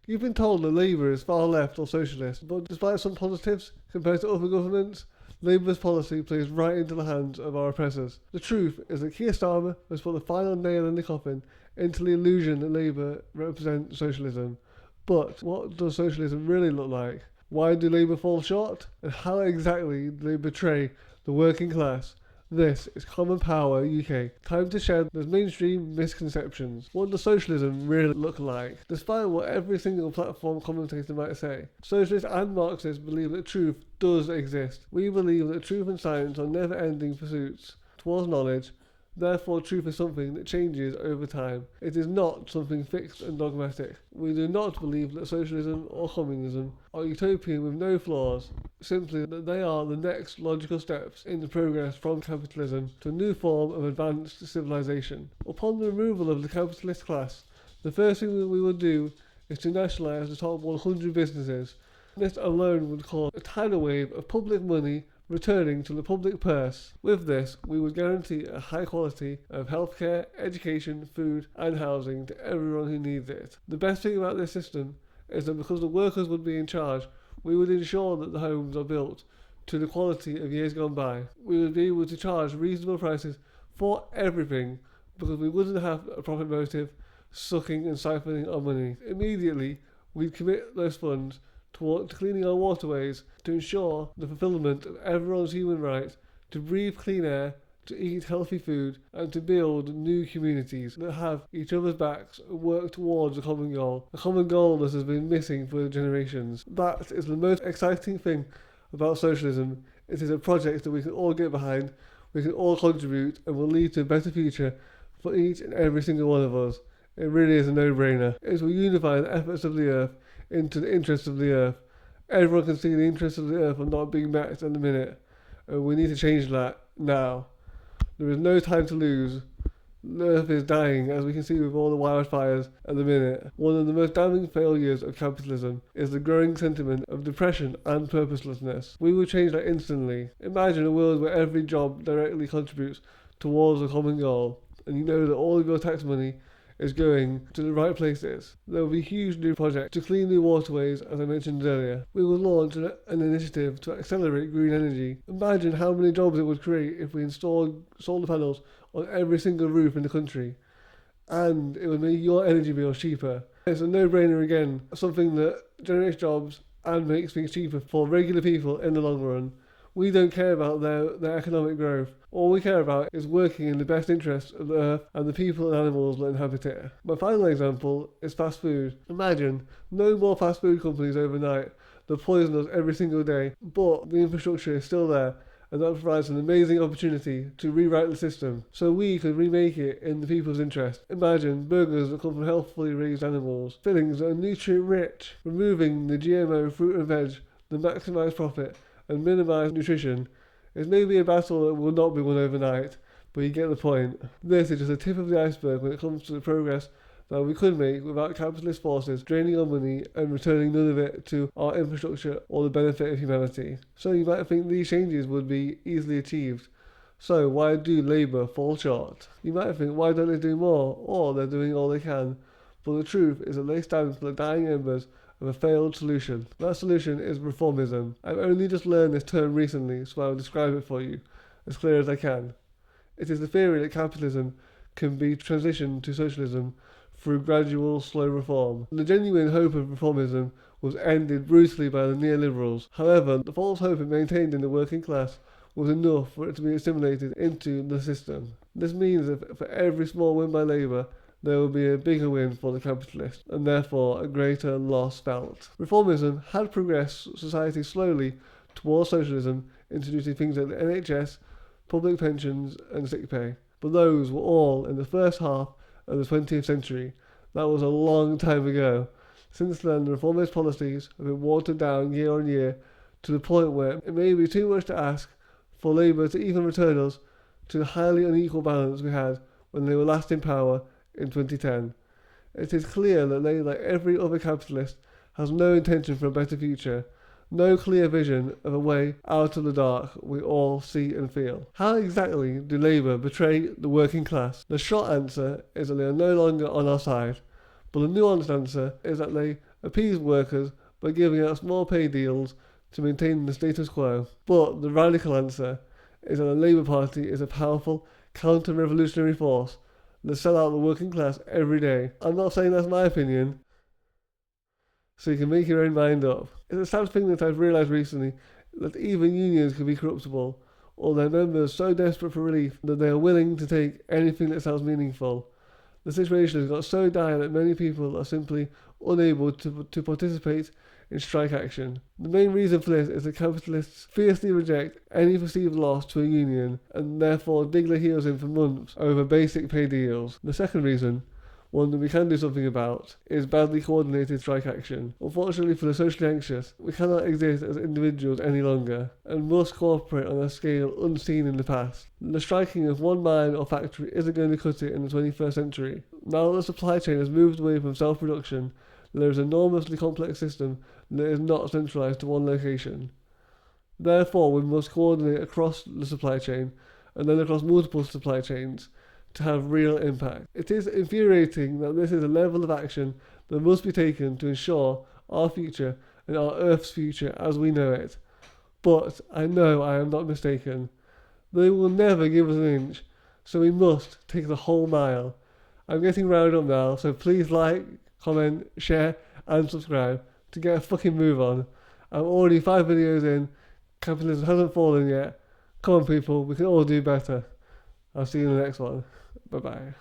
You've been told that Labour is far left or socialist, but despite some positives compared to other governments, Labour's policy plays right into the hands of our oppressors. The truth is that Keir Starmer has put the final nail in the coffin into the illusion that Labour represents socialism. But what does socialism really look like? Why do Labour fall short? And how exactly do they betray the working class? This is Common Power UK. Time to shed those mainstream misconceptions. What does socialism really look like? Despite what every single platform commentator might say, socialists and Marxists believe that truth does exist. We believe that truth and science are never-ending pursuits towards knowledge. Therefore, truth is something that changes over time. It is not something fixed and dogmatic. We do not believe that socialism or communism are utopian with no flaws, simply that they are the next logical steps in the progress from capitalism to a new form of advanced civilization. Upon the removal of the capitalist class, the first thing that we will do is to nationalise the top 100 businesses. This alone would cause a tidal wave of public money returning to the public purse. With this, we would guarantee a high quality of healthcare, education, food and housing to everyone who needs it. The best thing about this system is that because the workers would be in charge, we would ensure that the homes are built to the quality of years gone by. We would be able to charge reasonable prices for everything because we wouldn't have a profit motive sucking and siphoning our money. Immediately, we'd commit those funds to cleaning our waterways to ensure the fulfillment of everyone's human right to breathe clean air, to eat healthy food, and to build new communities that have each other's backs and work towards a common goal that has been missing for generations. That is the most exciting thing about socialism. It is a project that we can all get behind, we can all contribute, and will lead to a better future for each and every single one of us. It really is a no-brainer. It will unify the efforts of the earth into the interests of the earth. Everyone can see the interests of the earth are not being met at the minute, and we need to change that now. There is no time to lose. The earth is dying, as we can see with all the wildfires at the minute. One of the most damning failures of capitalism is the growing sentiment of depression and purposelessness. We will change that instantly. Imagine a world where every job directly contributes towards a common goal, and you know that all of your tax money is going to the right places. There will be huge new projects to clean the waterways, as I mentioned earlier. We will launch an initiative to accelerate green energy. Imagine how many jobs it would create if we installed solar panels on every single roof in the country. And it would make your energy bill cheaper. It's a no-brainer again, something that generates jobs and makes things cheaper for regular people in the long run. We don't care about their economic growth. All we care about is working in the best interests of the earth and the people and animals that inhabit it. My final example is fast food. Imagine no more fast food companies overnight that poison us every single day, but the infrastructure is still there, and that provides an amazing opportunity to rewrite the system so we can remake it in the people's interest. Imagine burgers that come from healthfully raised animals, fillings that are nutrient rich, removing the GMO fruit and veg that maximise profit and minimise nutrition. It may be a battle that will not be won overnight, but you get the point. This is just the tip of the iceberg when it comes to the progress that we could make without capitalist forces draining our money and returning none of it to our infrastructure or the benefit of humanity. So you might think these changes would be easily achieved. So why do Labour fall short? You might think, why don't they do more? Or they're doing all they can. But the truth is that they stand for the dying embers of a failed solution. That solution is reformism. I've only just learned this term recently, so I'll describe it for you as clear as I can. It is the theory that capitalism can be transitioned to socialism through gradual, slow reform. The genuine hope of reformism was ended brutally by the neoliberals. However, the false hope it maintained in the working class was enough for it to be assimilated into the system. This means that for every small win by Labour, there will be a bigger win for the capitalists, and therefore a greater loss felt. Reformism had progressed society slowly towards socialism, introducing things like the NHS, public pensions and sick pay. But those were all in the first half of the 20th century. That was a long time ago. Since then, the reformist policies have been watered down year on year to the point where it may be too much to ask for Labour to even return us to the highly unequal balance we had when they were last in power in 2010. It is clear that they, like every other capitalist, has no intention for a better future, no clear vision of a way out of the dark we all see and feel. How exactly do Labour betray the working class? The short answer is that they are no longer on our side, but the nuanced answer is that they appease workers by giving out small pay deals to maintain the status quo. But the radical answer is that the Labour Party is a powerful counter-revolutionary force that sell out the working class every day. I'm not saying that's my opinion, so you can make your own mind up. It's a sad thing that I've realised recently that even unions can be corruptible, or their members so desperate for relief that they are willing to take anything that sounds meaningful. The situation has got so dire that many people are simply unable to participate in strike action. The main reason for this is that capitalists fiercely reject any perceived loss to a union and therefore dig their heels in for months over basic pay deals. The second reason, one that we can do something about, is badly coordinated strike action. Unfortunately for the socially anxious, we cannot exist as individuals any longer and must cooperate on a scale unseen in the past. The striking of one mine or factory isn't going to cut it in the 21st century. Now that the supply chain has moved away from self-production, there is an enormously complex system that is not centralised to one location. Therefore, we must coordinate across the supply chain and then across multiple supply chains to have real impact. It is infuriating that this is a level of action that must be taken to ensure our future and our Earth's future as we know it. But I know I am not mistaken. They will never give us an inch, so we must take the whole mile. I'm getting riled up now, so please like, comment, share and subscribe to get a fucking move on. I'm already 5 videos in, capitalism hasn't fallen yet. Come on people, we can all do better. I'll see you in the next one. Bye bye.